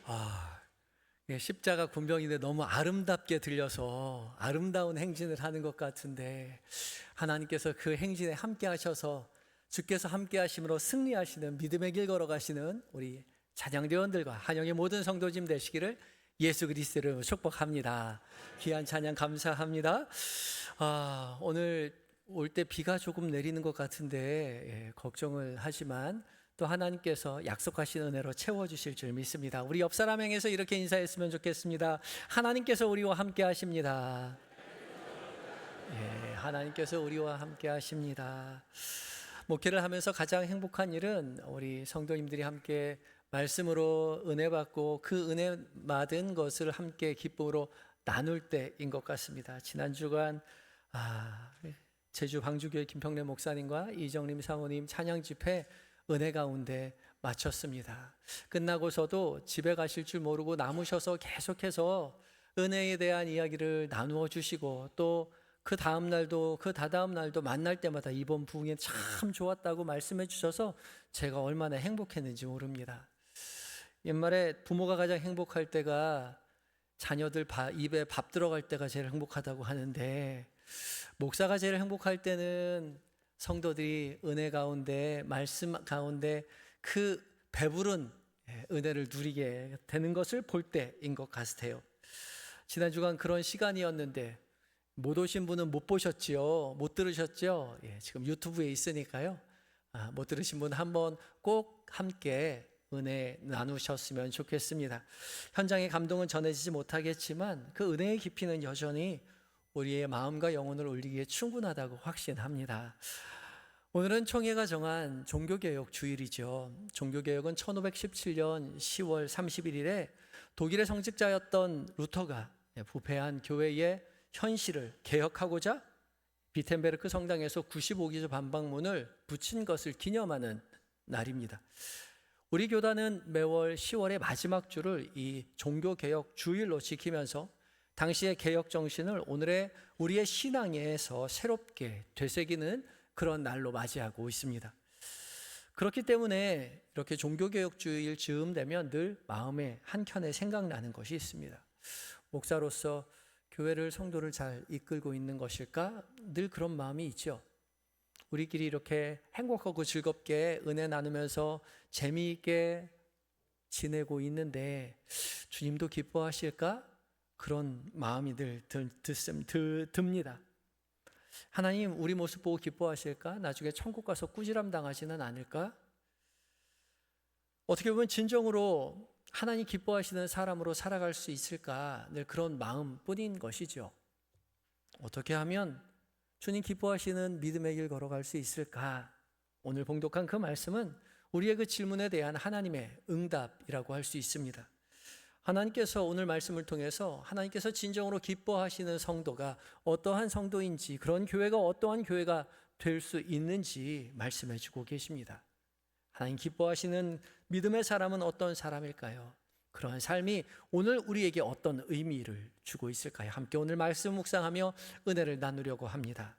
아, 십자가 군병인데 너무 아름답게 들려서 아름다운 행진을 하는 것 같은데 하나님께서 그 행진에 함께 하셔서 주께서 함께 하심으로 승리하시는 믿음의 길 걸어가시는 우리 찬양대원들과 한영의 모든 성도님 되시기를 예수 그리스도로 축복합니다. 귀한 찬양 감사합니다. 오늘 올 때 비가 조금 내리는 것 같은데 걱정을 하지만 또 하나님께서 약속하신 은혜로 채워주실 줄 믿습니다. 우리 옆 사람 향해서 이렇게 인사했으면 좋겠습니다. 하나님께서 우리와 함께 하십니다. 하나님께서 우리와 함께 하십니다. 목회를 하면서 가장 행복한 일은 우리 성도님들이 함께 말씀으로 은혜 받고 그 은혜 받은 것을 함께 기쁨으로 나눌 때인 것 같습니다. 지난 주간 제주 광주교회 김평래 목사님과 이정림 사모님 찬양 집회 은혜 가운데 마쳤습니다. 끝나고서도 집에 가실 줄 모르고 남으셔서 계속해서 은혜에 대한 이야기를 나누어 주시고 또 그 다음 날도 그 다다음 날도 만날 때마다 이번 부흥에 참 좋았다고 말씀해 주셔서 제가 얼마나 행복했는지 모릅니다. 옛말에 부모가 가장 행복할 때가 자녀들 입에 밥 들어갈 때가 제일 행복하다고 하는데 목사가 제일 행복할 때는 성도들이 은혜 가운데 말씀 가운데 그 배부른 은혜를 누리게 되는 것을 볼 때인 것 같아요. 지난 주간 그런 시간이었는데 못 오신 분은 못 보셨지요? 못 들으셨죠? 지금 유튜브에 있으니까요. 못 들으신 분 한번 꼭 함께 은혜 나누셨으면 좋겠습니다. 현장의 감동은 전해지지 못하겠지만 그 은혜의 깊이는 여전히 우리의 마음과 영혼을 올리기에 충분하다고 확신합니다. 오늘은 총회가 정한 종교개혁 주일이죠. 종교개혁은 1517년 10월 31일에 독일의 성직자였던 루터가 부패한 교회의 현실을 개혁하고자 비텐베르크 성당에서 95기조 반박문을 붙인 것을 기념하는 날입니다. 우리 교단은 매월 10월의 마지막 주를 이 종교개혁 주일로 지키면서 당시의 개혁 정신을 오늘의 우리의 신앙에서 새롭게 되새기는 그런 날로 맞이하고 있습니다. 그렇기 때문에 이렇게 종교개혁 주일 즈음 되면 늘 마음에 한켠에 생각나는 것이 있습니다. 목사로서 교회를 성도를 잘 이끌고 있는 것일까? 늘 그런 마음이 있죠. 우리끼리 이렇게 행복하고 즐겁게 은혜 나누면서 재미있게 지내고 있는데 주님도 기뻐하실까? 그런 마음이 늘 듭니다. 하나님 우리 모습 보고 기뻐하실까? 나중에 천국 가서 꾸지람 당하지는 않을까? 어떻게 보면 진정으로 하나님 기뻐하시는 사람으로 살아갈 수 있을까? 늘 그런 마음뿐인 것이죠. 어떻게 하면 주님 기뻐하시는 믿음의 길 걸어갈 수 있을까? 오늘 봉독한 그 말씀은 우리의 그 질문에 대한 하나님의 응답이라고 할 수 있습니다. 하나님께서 오늘 말씀을 통해서 하나님께서 진정으로 기뻐하시는 성도가 어떠한 성도인지, 그런 교회가 어떠한 교회가 될 수 있는지 말씀해 주고 계십니다. 하나님 기뻐하시는 믿음의 사람은 어떤 사람일까요? 그러한 삶이 오늘 우리에게 어떤 의미를 주고 있을까요? 함께 오늘 말씀 묵상하며 은혜를 나누려고 합니다.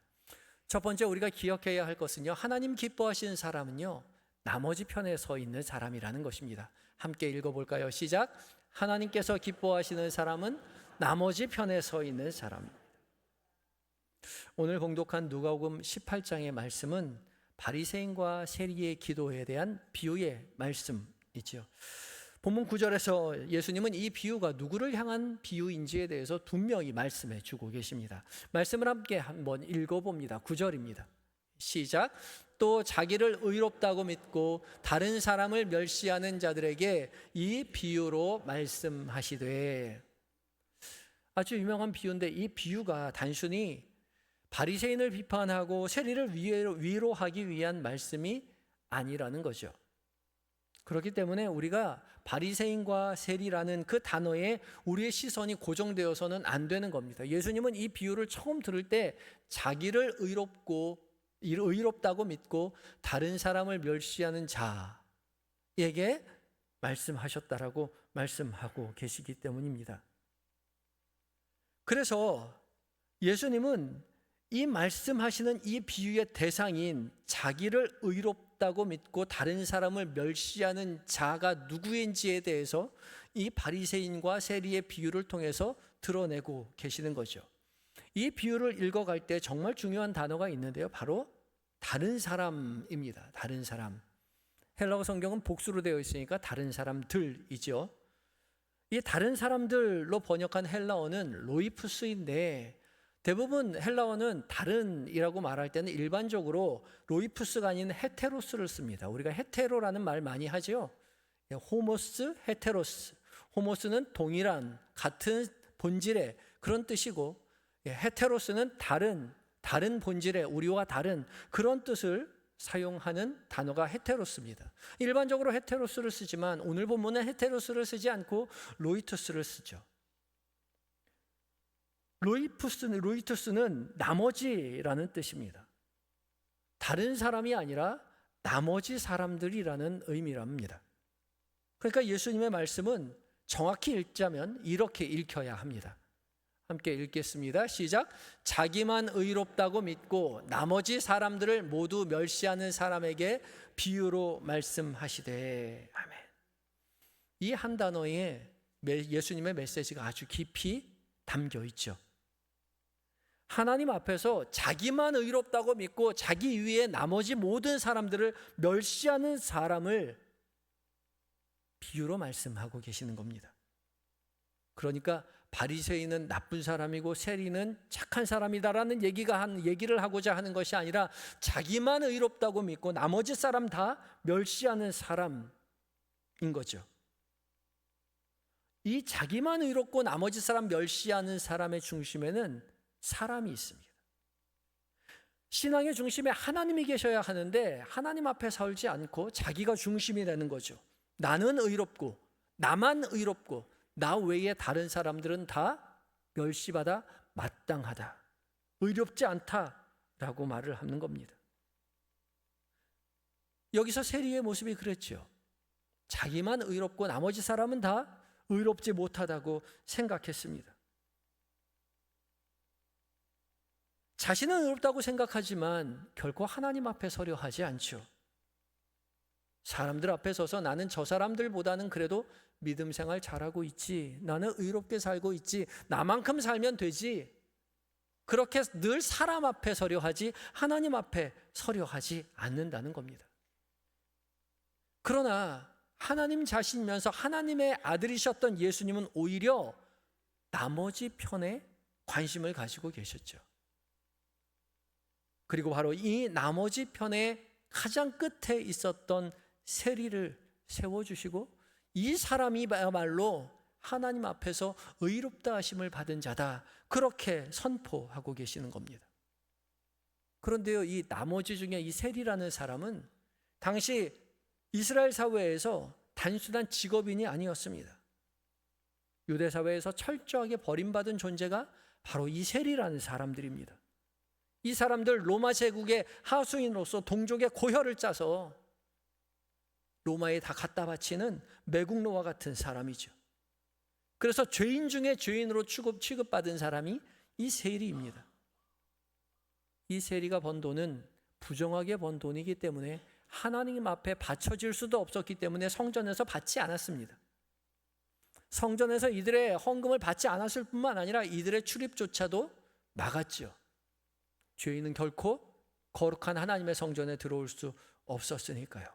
첫 번째 우리가 기억해야 할 것은요, 하나님 기뻐하시는 사람은요, 나머지 편에 서 있는 사람이라는 것입니다. 함께 읽어볼까요? 시작. 하나님께서 기뻐하시는 사람은 나머지 편에 서 있는 사람. 오늘 봉독한 누가복음 18장의 말씀은 바리새인과 세리의 기도에 대한 비유의 말씀이죠. 본문 9절에서 예수님은 이 비유가 누구를 향한 비유인지에 대해서 분명히 말씀해 주고 계십니다. 말씀을 함께 한번 읽어봅니다. 9절입니다. 시작. 또 자기를 의롭다고 믿고 다른 사람을 멸시하는 자들에게 이 비유로 말씀하시되. 아주 유명한 비유인데 이 비유가 단순히 바리새인을 비판하고 세리를 위로하기 위한 말씀이 아니라는 거죠. 그렇기 때문에 우리가 바리새인과 세리라는 그 단어에 우리의 시선이 고정되어서는 안 되는 겁니다. 예수님은 이 비유를 처음 들을 때 자기를 의롭다고 믿고 다른 사람을 멸시하는 자에게 말씀하셨다라고 말씀하고 계시기 때문입니다. 그래서 예수님은 이 말씀하시는 이 비유의 대상인 자기를 의롭다고 믿고 다른 사람을 멸시하는 자가 누구인지에 대해서 이 바리새인과 세리의 비유를 통해서 드러내고 계시는 거죠. 이 비유를 읽어갈 때 정말 중요한 단어가 있는데요. 바로 다른 사람입니다. 다른 사람. 헬라어 성경은 복수로 되어 있으니까 다른 사람들이죠. 이 다른 사람들로 번역한 헬라어는 로이푸스인데, 대부분 헬라어는 다른이라고 말할 때는 일반적으로 로이푸스가 아닌 헤테로스를 씁니다. 우리가 헤테로라는 말 많이 하죠. 호모스, 헤테로스. 호모스는 동일한, 같은 본질의 그런 뜻이고, 헤테로스는 다른 본질의, 우리와 다른 그런 뜻을 사용하는 단어가 헤테로스입니다. 일반적으로 헤테로스를 쓰지만 오늘 본문은 헤테로스를 쓰지 않고 로이투스를 쓰죠. 로이투스는 나머지라는 뜻입니다. 다른 사람이 아니라 나머지 사람들이라는 의미랍니다. 그러니까 예수님의 말씀은 정확히 읽자면 이렇게 읽혀야 합니다. 함께 읽겠습니다. 시작. 자기만 의롭다고 믿고 나머지 사람들을 모두 멸시하는 사람에게 비유로 말씀하시되. 아멘. 이 한 단어에 예수님의 메시지가 아주 깊이 담겨 있죠. 하나님 앞에서 자기만 의롭다고 믿고 자기 위에 나머지 모든 사람들을 멸시하는 사람을 비유로 말씀하고 계시는 겁니다. 그러니까 바리새인은 나쁜 사람이고 세리는 착한 사람이다라는 얘기를 하고자 하는 것이 아니라 자기만 의롭다고 믿고 나머지 사람 다 멸시하는 사람인 거죠. 이 자기만 의롭고 나머지 사람 멸시하는 사람의 중심에는 사람이 있습니다. 신앙의 중심에 하나님이 계셔야 하는데 하나님 앞에 서지 않고 자기가 중심이 되는 거죠. 나는 의롭고 나만 의롭고 나 외에 다른 사람들은 다 멸시받아 마땅하다, 의롭지 않다라고 말을 하는 겁니다. 여기서 세리의 모습이 그랬죠. 자기만 의롭고 나머지 사람은 다 의롭지 못하다고 생각했습니다. 자신은 의롭다고 생각하지만 결코 하나님 앞에 서려 하지 않죠. 사람들 앞에 서서 나는 저 사람들보다는 그래도 믿음 생활 잘하고 있지, 나는 의롭게 살고 있지, 나만큼 살면 되지, 그렇게 늘 사람 앞에 서려 하지 하나님 앞에 서려 하지 않는다는 겁니다. 그러나 하나님 자신이면서 하나님의 아들이셨던 예수님은 오히려 나머지 편에 관심을 가지고 계셨죠. 그리고 바로 이 나머지 편의 가장 끝에 있었던 세리를 세워주시고 이 사람이야말로 하나님 앞에서 의롭다 하심을 받은 자다, 그렇게 선포하고 계시는 겁니다. 그런데요, 이 나머지 중에 이 세리라는 사람은 당시 이스라엘 사회에서 단순한 직업인이 아니었습니다. 유대 사회에서 철저하게 버림받은 존재가 바로 이 세리라는 사람들입니다. 이 사람들 로마 제국의 하수인으로서 동족의 고혈을 짜서 로마에 다 갖다 바치는 매국노와 같은 사람이죠. 그래서 죄인 중에 죄인으로 취급받은 사람이 이 세리입니다. 이 세리가 번 돈은 부정하게 번 돈이기 때문에 하나님 앞에 바쳐질 수도 없었기 때문에 성전에서 받지 않았습니다. 성전에서 이들의 헌금을 받지 않았을 뿐만 아니라 이들의 출입조차도 막았죠. 죄인은 결코 거룩한 하나님의 성전에 들어올 수 없었으니까요.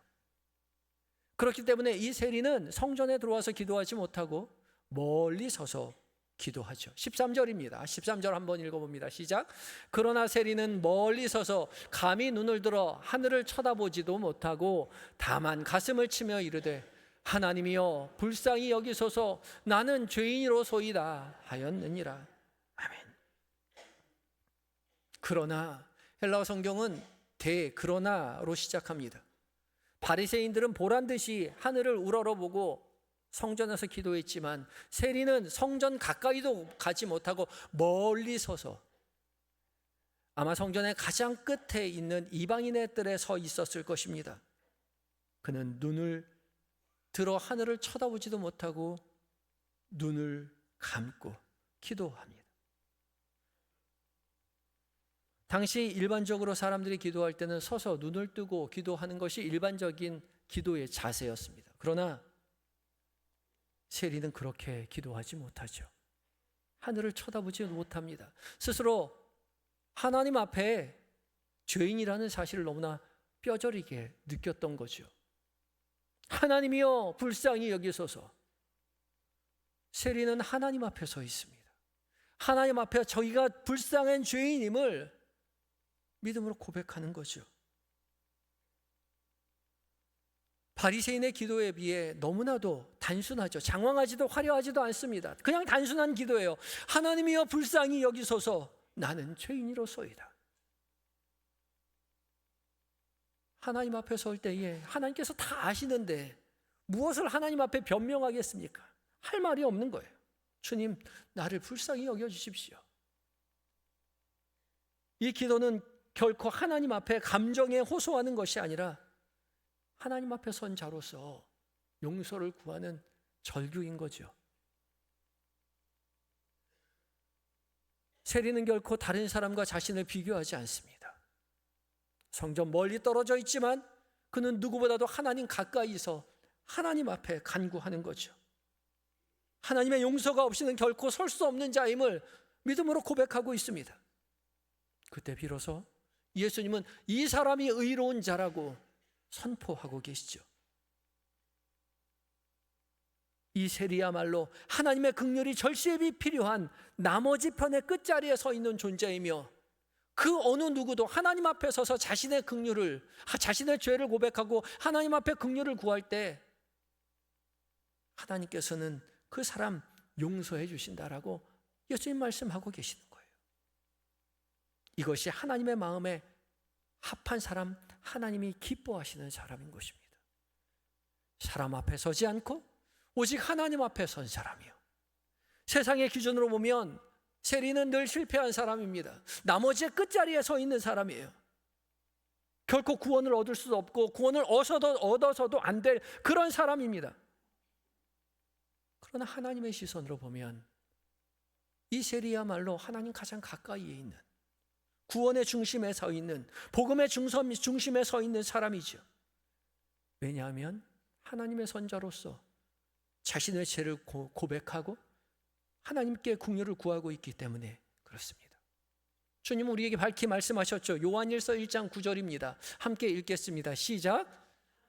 그렇기 때문에 이 세리는 성전에 들어와서 기도하지 못하고 멀리 서서 기도하죠. 13절입니다. 13절 한번 읽어봅니다. 시작. 그러나 세리는 멀리 서서 감히 눈을 들어 하늘을 쳐다보지도 못하고 다만 가슴을 치며 이르되 하나님이여 불쌍히 여기소서 나는 죄인이로소이다 하였느니라. 아멘. 그러나 헬라어 성경은 그러나로 시작합니다. 바리새인들은 보란듯이 하늘을 우러러보고 성전에서 기도했지만 세리는 성전 가까이도 가지 못하고 멀리 서서 아마 성전의 가장 끝에 있는 이방인의 뜰에 서 있었을 것입니다. 그는 눈을 들어 하늘을 쳐다보지도 못하고 눈을 감고 기도합니다. 당시 일반적으로 사람들이 기도할 때는 서서 눈을 뜨고 기도하는 것이 일반적인 기도의 자세였습니다. 그러나 세리는 그렇게 기도하지 못하죠. 하늘을 쳐다보지 못합니다. 스스로 하나님 앞에 죄인이라는 사실을 너무나 뼈저리게 느꼈던 거죠. 하나님이여 불쌍히 여기소서. 세리는 하나님 앞에 서 있습니다. 하나님 앞에 저희가 불쌍한 죄인임을 믿음으로 고백하는 거죠. 바리새인의 기도에 비해 너무나도 단순하죠. 장황하지도 화려하지도 않습니다. 그냥 단순한 기도예요. 하나님이여 불쌍히 여기소서. 나는 죄인이로소이다. 하나님 앞에 설 때에 하나님께서 다 아시는데 무엇을 하나님 앞에 변명하겠습니까? 할 말이 없는 거예요. 주님, 나를 불쌍히 여겨주십시오. 이 기도는 결코 하나님 앞에 감정에 호소하는 것이 아니라 하나님 앞에 선 자로서 용서를 구하는 절규인 거죠. 세리는 결코 다른 사람과 자신을 비교하지 않습니다. 성전 멀리 떨어져 있지만 그는 누구보다도 하나님 가까이서 하나님 앞에 간구하는 거죠. 하나님의 용서가 없이는 결코 설 수 없는 자임을 믿음으로 고백하고 있습니다. 그때 비로소 예수님은 이 사람이 의로운 자라고 선포하고 계시죠. 이 세리야말로 하나님의 긍휼이 절시에 필요한 나머지 편의 끝자리에 서 있는 존재이며 그 어느 누구도 하나님 앞에 서서 자신의 긍휼을, 자신의 죄를 고백하고 하나님 앞에 긍휼을 구할 때 하나님께서는 그 사람 용서해 주신다라고 예수님 말씀하고 계시는 거예요. 이것이 하나님의 마음에 합한 사람, 하나님이 기뻐하시는 사람인 것입니다. 사람 앞에 서지 않고 오직 하나님 앞에 선 사람이요. 세상의 기준으로 보면 세리는 늘 실패한 사람입니다. 나머지의 끝자리에 서 있는 사람이에요. 결코 구원을 얻을 수도 없고 구원을 얻어서도 안 될 그런 사람입니다. 그러나 하나님의 시선으로 보면 이 세리야말로 하나님 가장 가까이에 있는, 구원의 중심에 서 있는, 복음의 중심에 서 있는 사람이죠. 왜냐하면 하나님의 선자로서 자신의 죄를 고백하고 하나님께 긍휼을 구하고 있기 때문에 그렇습니다. 주님은 우리에게 밝히 말씀하셨죠. 요한일서 1장 9절입니다. 함께 읽겠습니다. 시작.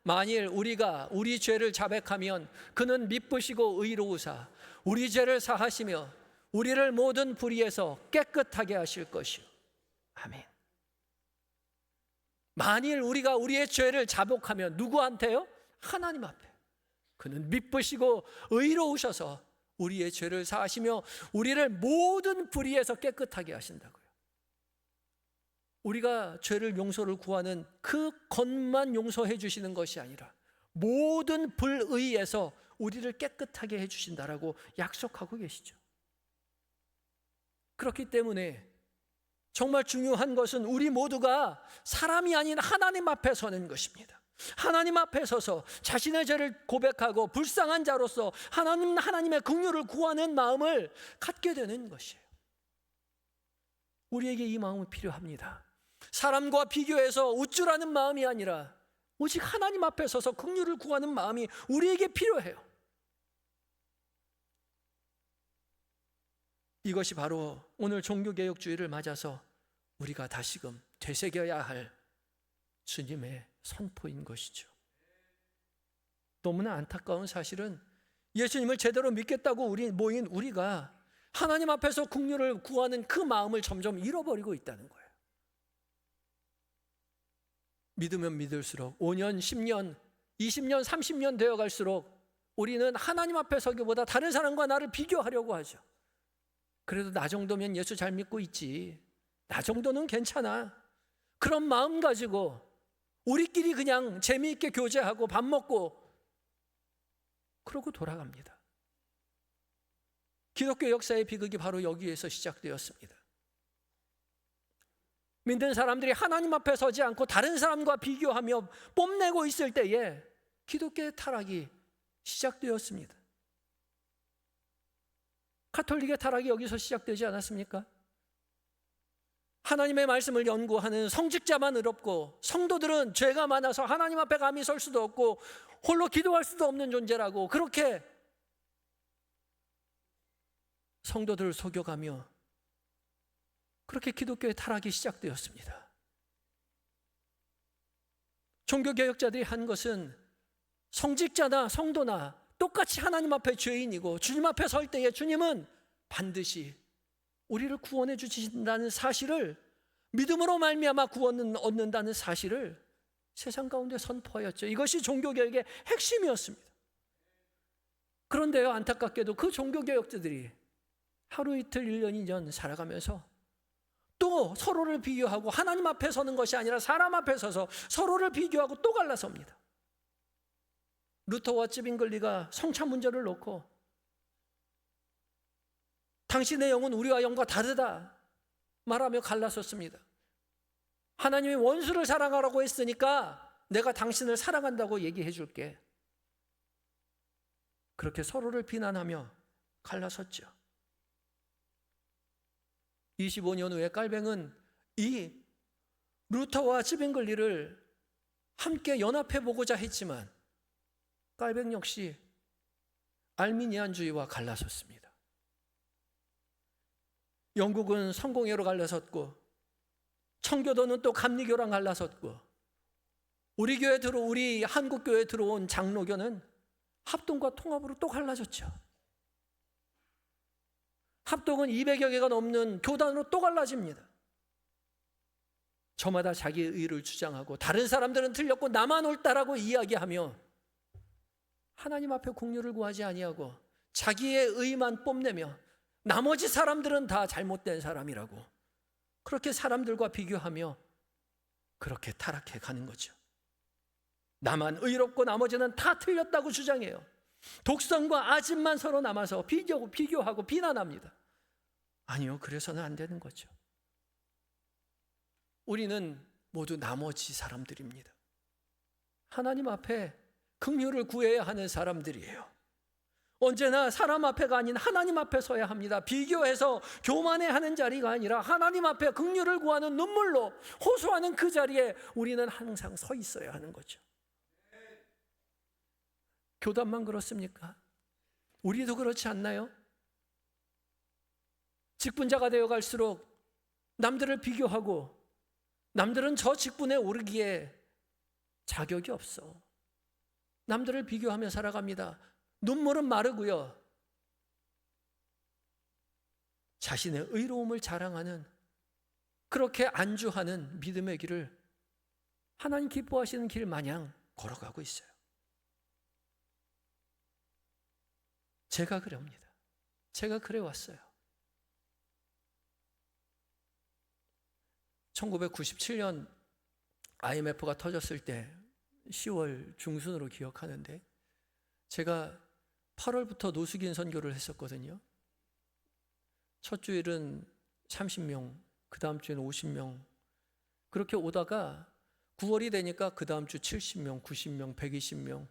만일 우리가 우리 죄를 자백하면 그는 미쁘시고 의로우사 우리 죄를 사하시며 우리를 모든 불의에서 깨끗하게 하실 것이요. 아멘. 만일 우리가 우리의 죄를 자복하면 누구한테요? 하나님 앞에. 그는 미쁘시고 의로우셔서 우리의 죄를 사하시며 우리를 모든 불의에서 깨끗하게 하신다고요. 우리가 죄를 용서를 구하는 그 것만 용서해 주시는 것이 아니라 모든 불의에서 우리를 깨끗하게 해 주신다라고 약속하고 계시죠. 그렇기 때문에 정말 중요한 것은 우리 모두가 사람이 아닌 하나님 앞에 서는 것입니다. 하나님 앞에 서서 자신의 죄를 고백하고 불쌍한 자로서 하나님의 긍휼을 구하는 마음을 갖게 되는 것이에요. 우리에게 이 마음은 필요합니다. 사람과 비교해서 우쭐하는 마음이 아니라 오직 하나님 앞에 서서 긍휼을 구하는 마음이 우리에게 필요해요. 이것이 바로 오늘 종교개혁주의를 맞아서 우리가 다시금 되새겨야 할 주님의 선포인 것이죠. 너무나 안타까운 사실은 예수님을 제대로 믿겠다고 모인 우리가 하나님 앞에서 긍휼을 구하는 그 마음을 점점 잃어버리고 있다는 거예요. 믿으면 믿을수록 5년, 10년, 20년, 30년 되어 갈수록 우리는 하나님 앞에 서기보다 다른 사람과 나를 비교하려고 하죠. 그래도 나 정도면 예수 잘 믿고 있지. 나 정도는 괜찮아. 그런 마음 가지고 우리끼리 그냥 재미있게 교제하고 밥 먹고 그러고 돌아갑니다. 기독교 역사의 비극이 바로 여기에서 시작되었습니다. 믿는 사람들이 하나님 앞에 서지 않고 다른 사람과 비교하며 뽐내고 있을 때에 기독교의 타락이 시작되었습니다. 가톨릭의 타락이 여기서 시작되지 않았습니까? 하나님의 말씀을 연구하는 성직자만 의롭고 성도들은 죄가 많아서 하나님 앞에 감히 설 수도 없고 홀로 기도할 수도 없는 존재라고 그렇게 성도들을 속여가며 그렇게 기독교의 타락이 시작되었습니다. 종교개혁자들이 한 것은 성직자나 성도나 똑같이 하나님 앞에 죄인이고 주님 앞에 설 때에 주님은 반드시 우리를 구원해 주신다는 사실을, 믿음으로 말미암아 구원을 얻는다는 사실을 세상 가운데 선포하였죠. 이것이 종교개혁의 핵심이었습니다. 그런데요, 안타깝게도 그 종교개혁자들이 하루 이틀 1년 2년 살아가면서 또 서로를 비교하고 하나님 앞에 서는 것이 아니라 사람 앞에 서서 서로를 비교하고 또 갈라섭니다. 루터와 찌빙글리가 성찬 문제를 놓고 당신의 영은 우리와 영과 다르다 말하며 갈라섰습니다. 하나님이 원수를 사랑하라고 했으니까 내가 당신을 사랑한다고 얘기해 줄게. 그렇게 서로를 비난하며 갈라섰죠. 25년 후에 깔뱅은 이 루터와 찌빙글리를 함께 연합해 보고자 했지만 깔뱅 역시 알미니안주의와 갈라섰습니다. 영국은 성공회로 갈라섰고 청교도는 또 감리교랑 갈라섰고 우리 한국교회에 들어온 장로교는 합동과 통합으로 또 갈라졌죠. 합동은 200여 개가 넘는 교단으로 또 갈라집니다. 저마다 자기의 의를 주장하고 다른 사람들은 틀렸고 나만 옳다라고 이야기하며 하나님 앞에 공유를 구하지 아니하고 자기의 의만 뽐내며 나머지 사람들은 다 잘못된 사람이라고 그렇게 사람들과 비교하며 그렇게 타락해 가는 거죠. 나만 의롭고 나머지는 다 틀렸다고 주장해요. 독선과 아집만 서로 남아서 비교하고 비난합니다. 아니요, 그래서는 안 되는 거죠. 우리는 모두 나머지 사람들입니다. 하나님 앞에 긍휼을 구해야 하는 사람들이에요. 언제나 사람 앞에가 아닌 하나님 앞에 서야 합니다. 비교해서 교만해하는 자리가 아니라 하나님 앞에 긍휼을 구하는 눈물로 호소하는 그 자리에 우리는 항상 서 있어야 하는 거죠. 교단만 그렇습니까? 우리도 그렇지 않나요? 직분자가 되어 갈수록 남들을 비교하고 남들은 저 직분에 오르기에 자격이 없어. 남들을 비교하며 살아갑니다. 눈물은 마르고요. 자신의 의로움을 자랑하는 그렇게 안주하는 믿음의 길을 하나님 기뻐하시는 길 마냥 걸어가고 있어요. 제가 그럽니다. 제가 그래 왔어요. 1997년 IMF가 터졌을 때 10월 중순으로 기억하는데 제가 8월부터 노숙인 선교를 했었거든요. 첫 주일은 30명, 그 다음 주에는 50명 그렇게 오다가 9월이 되니까 그 다음 주 70명, 90명, 120명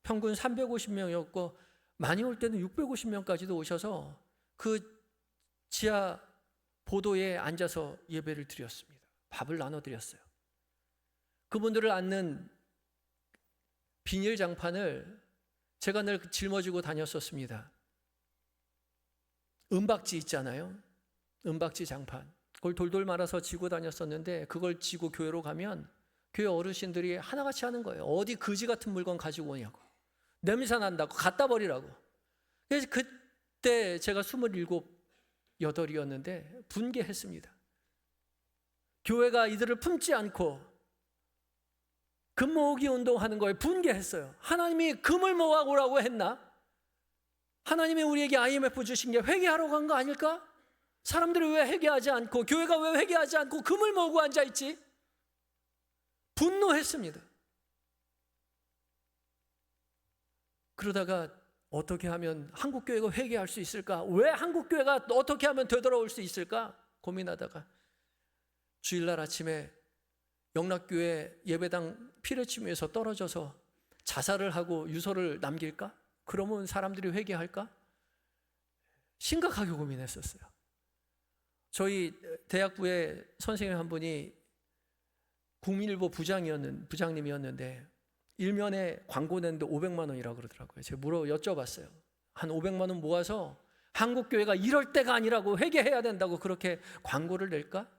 평균 350명이었고 많이 올 때는 650명까지도 오셔서 그 지하 보도에 앉아서 예배를 드렸습니다. 밥을 나눠드렸어요. 그분들을 앉는 비닐 장판을 제가 늘 짊어지고 다녔었습니다. 은박지 있잖아요. 은박지 장판. 그걸 돌돌 말아서 지고 다녔었는데 그걸 지고 교회로 가면 교회 어르신들이 하나같이 하는 거예요. 어디 거지 같은 물건 가지고 오냐고. 냄새 난다고 갖다 버리라고. 그래서 그때 제가 27, 8이었는데 분개했습니다. 교회가 이들을 품지 않고 금 모으기 운동하는 거에 분개했어요. 하나님이 금을 모아오라고 했나? 하나님이 우리에게 IMF 주신 게 회개하러 간 거 아닐까? 사람들이 왜 회개하지 않고 교회가 왜 회개하지 않고 금을 모으고 앉아있지? 분노했습니다. 그러다가 어떻게 하면 한국교회가 회개할 수 있을까? 왜 한국교회가 어떻게 하면 되돌아올 수 있을까? 고민하다가 주일날 아침에 영락교회 예배당 피레침위에서 떨어져서 자살을 하고 유서를 남길까? 그러면 사람들이 회개할까? 심각하게 고민했었어요. 저희 대학부에 선생님 한 분이 국민일보 부장님이었는데 일면에 광고 냈는데 500만 원이라고 그러더라고요. 제가 여쭤봤어요. 한 500만 원 모아서 한국교회가 이럴 때가 아니라고 회개해야 된다고 그렇게 광고를 낼까?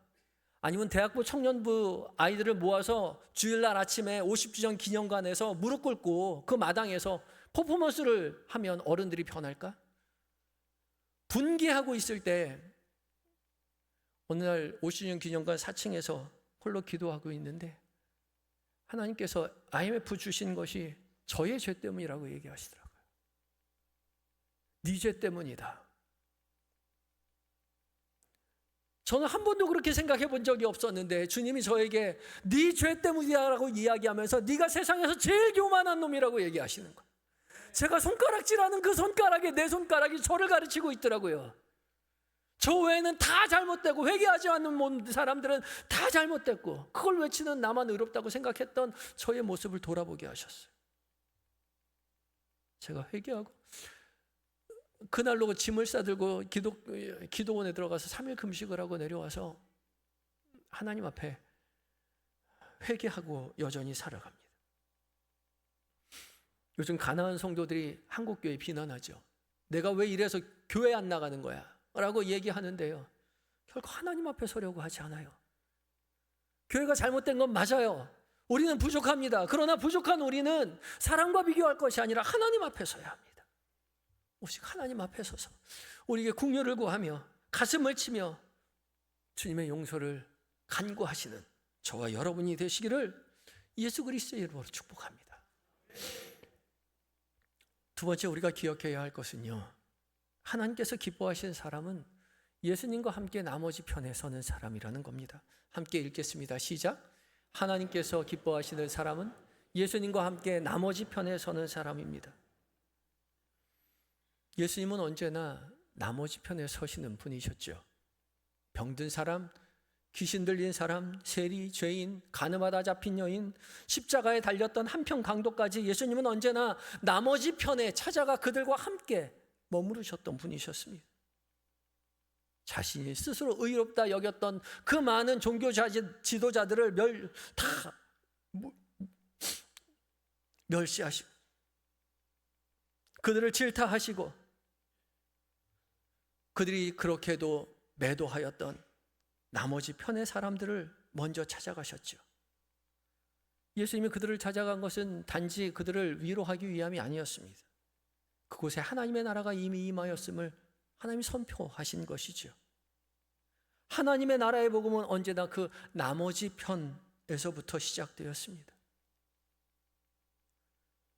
아니면 대학부 청년부 아이들을 모아서 주일날 아침에 50주년 기념관에서 무릎 꿇고 그 마당에서 퍼포먼스를 하면 어른들이 변할까? 분개하고 있을 때 어느 날 50주년 기념관 4층에서 홀로 기도하고 있는데 하나님께서 IMF 주신 것이 저의 죄 때문이라고 얘기하시더라고요. 네 죄 때문이다. 저는 한 번도 그렇게 생각해 본 적이 없었는데 주님이 저에게 네 죄 때문이라고 이야기하면서 네가 세상에서 제일 교만한 놈이라고 얘기하시는 거예요. 제가 손가락질하는 그 손가락에 내 손가락이 저를 가르치고 있더라고요. 저 외에는 다 잘못되고 회개하지 않는 사람들은 다 잘못됐고 그걸 외치는 나만 의롭다고 생각했던 저의 모습을 돌아보게 하셨어요. 제가 회개하고 그날로 짐을 싸들고 기도원에 들어가서 3일 금식을 하고 내려와서 하나님 앞에 회개하고 여전히 살아갑니다. 요즘 가난한 성도들이 한국교회 비난하죠. 내가 왜 이래서 교회 안 나가는 거야? 라고 얘기하는데요. 결코 하나님 앞에 서려고 하지 않아요. 교회가 잘못된 건 맞아요. 우리는 부족합니다. 그러나 부족한 우리는 사람과 비교할 것이 아니라 하나님 앞에 서야 합니다. 오직 하나님 앞에 서서 우리에게 긍휼을 구하며 가슴을 치며 주님의 용서를 간구하시는 저와 여러분이 되시기를 예수 그리스도의 이름으로 축복합니다. 두 번째 우리가 기억해야 할 것은요, 하나님께서 기뻐하시는 사람은 예수님과 함께 나머지 편에 서는 사람이라는 겁니다. 함께 읽겠습니다. 시작. 하나님께서 기뻐하시는 사람은 예수님과 함께 나머지 편에 서는 사람입니다. 예수님은 언제나 나머지 편에 서시는 분이셨죠. 병든 사람, 귀신 들린 사람, 세리, 죄인, 가늠하다 잡힌 여인, 십자가에 달렸던 한평 강도까지 예수님은 언제나 나머지 편에 찾아가 그들과 함께 머무르셨던 분이셨습니다. 자신이 스스로 의롭다 여겼던 그 많은 종교 지도자들을 다 멸시하시고 그들을 질타하시고 그들이 그렇게도 매도하였던 나머지 편의 사람들을 먼저 찾아가셨죠. 예수님이 그들을 찾아간 것은 단지 그들을 위로하기 위함이 아니었습니다. 그곳에 하나님의 나라가 이미 임하였음을 하나님이 선포하신 것이죠. 하나님의 나라의 복음은 언제나 그 나머지 편에서부터 시작되었습니다.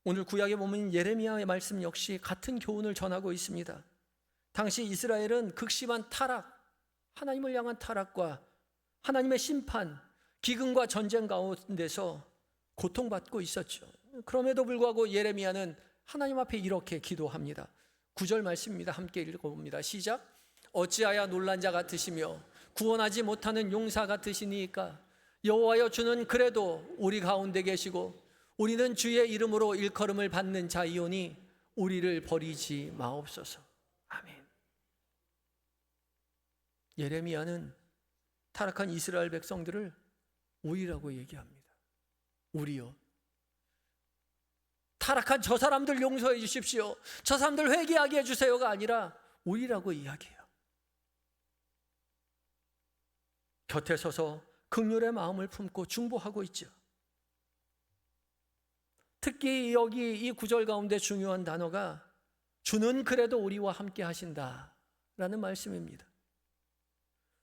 오늘 구약에 보면 예레미야의 말씀 역시 같은 교훈을 전하고 있습니다. 당시 이스라엘은 극심한 타락, 하나님을 향한 타락과 하나님의 심판, 기근과 전쟁 가운데서 고통받고 있었죠. 그럼에도 불구하고 예레미야는 하나님 앞에 이렇게 기도합니다. 9절 말씀입니다. 함께 읽어봅니다. 시작. 어찌하여 놀란 자 같으시며 구원하지 못하는 용사 같으시니까? 여호와여, 주는 그래도 우리 가운데 계시고 우리는 주의 이름으로 일컬음을 받는 자이오니 우리를 버리지 마옵소서. 아멘. 예레미야는 타락한 이스라엘 백성들을 우리라고 얘기합니다. 우리요. 타락한 저 사람들 용서해 주십시오, 저 사람들 회개하게 해주세요가 아니라 우리라고 이야기해요. 곁에 서서 긍휼의 마음을 품고 중보하고 있죠. 특히 여기 이 구절 가운데 중요한 단어가 주는 그래도 우리와 함께 하신다라는 말씀입니다.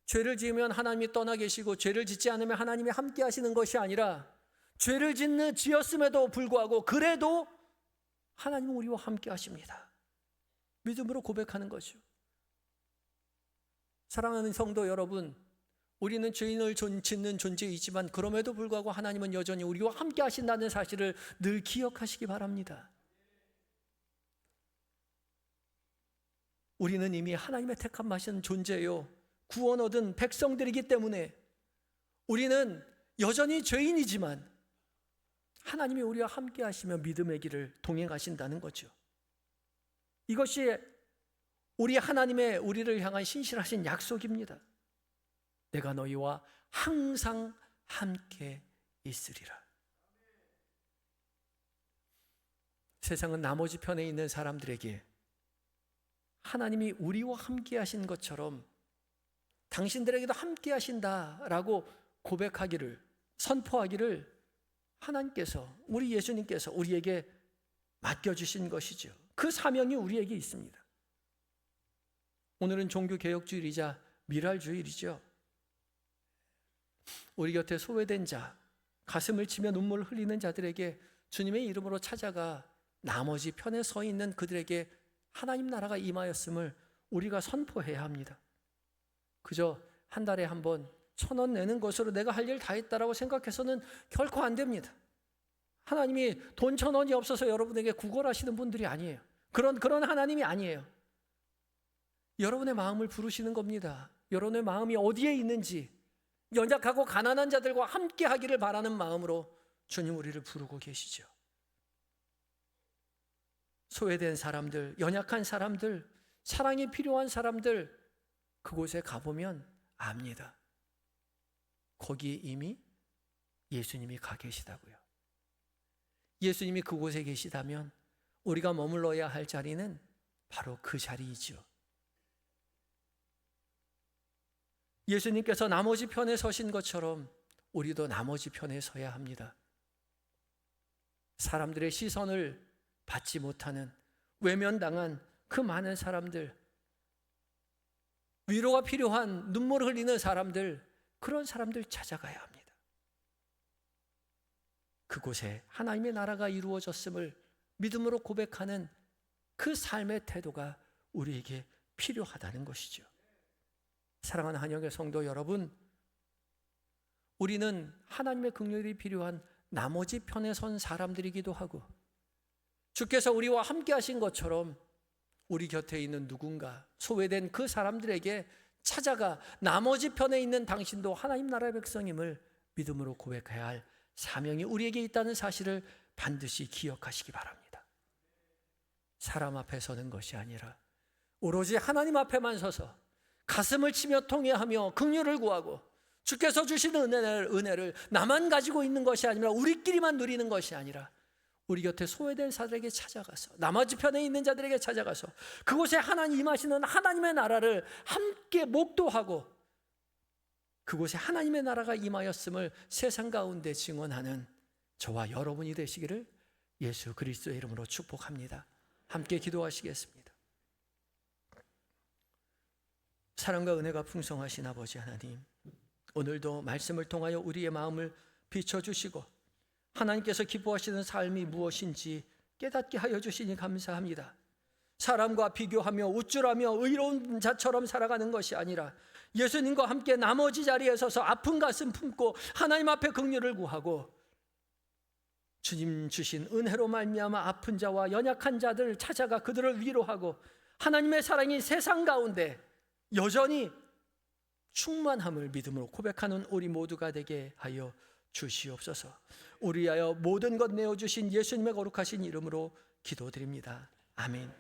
죄를 지으면 하나님이 떠나 계시고 죄를 짓지 않으면 하나님이 함께 하시는 것이 아니라 죄를 지었음에도 불구하고 그래도 하나님은 우리와 함께 하십니다. 믿음으로 고백하는 거죠. 사랑하는 성도 여러분, 우리는 죄인을 짓는 존재이지만 그럼에도 불구하고 하나님은 여전히 우리와 함께 하신다는 사실을 늘 기억하시기 바랍니다. 우리는 이미 하나님의 택함 받은 존재요, 구원 얻은 백성들이기 때문에 우리는 여전히 죄인이지만 하나님이 우리와 함께 하시며 믿음의 길을 동행하신다는 거죠. 이것이 우리 하나님의 우리를 향한 신실하신 약속입니다. 내가 너희와 항상 함께 있으리라. 세상은 나머지 편에 있는 사람들에게 하나님이 우리와 함께 하신 것처럼 당신들에게도 함께 하신다라고 고백하기를, 선포하기를 하나님께서, 우리 예수님께서 우리에게 맡겨주신 것이죠. 그 사명이 우리에게 있습니다. 오늘은 종교개혁주일이자 미랄주일이죠. 우리 곁에 소외된 자, 가슴을 치며 눈물을 흘리는 자들에게 주님의 이름으로 찾아가 나머지 편에 서 있는 그들에게 하나님 나라가 임하였음을 우리가 선포해야 합니다. 그저 한 달에 한 번 1,000원 내는 것으로 내가 할 일 다 했다라고 생각해서는 결코 안 됩니다. 하나님이 돈 1,000원이 없어서 여러분에게 구걸하시는 분들이 아니에요. 그런 하나님이 아니에요. 여러분의 마음을 부르시는 겁니다. 여러분의 마음이 어디에 있는지, 연약하고 가난한 자들과 함께 하기를 바라는 마음으로 주님 우리를 부르고 계시죠. 소외된 사람들, 연약한 사람들, 사랑이 필요한 사람들, 그곳에 가보면 압니다. 거기에 이미 예수님이 가 계시다고요. 예수님이 그곳에 계시다면 우리가 머물러야 할 자리는 바로 그 자리이죠. 예수님께서 나머지 편에 서신 것처럼 우리도 나머지 편에 서야 합니다. 사람들의 시선을 받지 못하는, 외면당한 그 많은 사람들, 위로가 필요한 눈물을 흘리는 사람들, 그런 사람들 찾아가야 합니다. 그곳에 하나님의 나라가 이루어졌음을 믿음으로 고백하는 그 삶의 태도가 우리에게 필요하다는 것이죠. 사랑하는 한영의 성도 여러분, 우리는 하나님의 긍휼이 필요한 나머지 편에 선 사람들이기도 하고, 주께서 우리와 함께 하신 것처럼 우리 곁에 있는 누군가, 소외된 그 사람들에게 찾아가 나머지 편에 있는 당신도 하나님 나라의 백성임을 믿음으로 고백해야 할 사명이 우리에게 있다는 사실을 반드시 기억하시기 바랍니다. 사람 앞에 서는 것이 아니라 오로지 하나님 앞에만 서서 가슴을 치며 통회하며 긍휼을 구하고 주께서 주시는 은혜를 나만 가지고 있는 것이 아니라 우리끼리만 누리는 것이 아니라 우리 곁에 소외된 자들에게 찾아가서, 나머지 편에 있는 자들에게 찾아가서 그곳에 하나님 임하시는 하나님의 나라를 함께 목도하고 그곳에 하나님의 나라가 임하였음을 세상 가운데 증언하는 저와 여러분이 되시기를 예수 그리스도의 이름으로 축복합니다. 함께 기도하시겠습니다. 사랑과 은혜가 풍성하신 아버지 하나님, 오늘도 말씀을 통하여 우리의 마음을 비춰주시고 하나님께서 기뻐하시는 삶이 무엇인지 깨닫게 하여 주시니 감사합니다. 사람과 비교하며 우쭐하며 의로운 자처럼 살아가는 것이 아니라 예수님과 함께 나머지 자리에 서서 아픈 가슴 품고 하나님 앞에 긍휼을 구하고 주님 주신 은혜로 말미암아 아픈 자와 연약한 자들을 찾아가 그들을 위로하고 하나님의 사랑이 세상 가운데 여전히 충만함을 믿음으로 고백하는 우리 모두가 되게 하여 주시옵소서. 우리 위하여 모든 것 내어주신 예수님의 거룩하신 이름으로 기도드립니다. 아멘.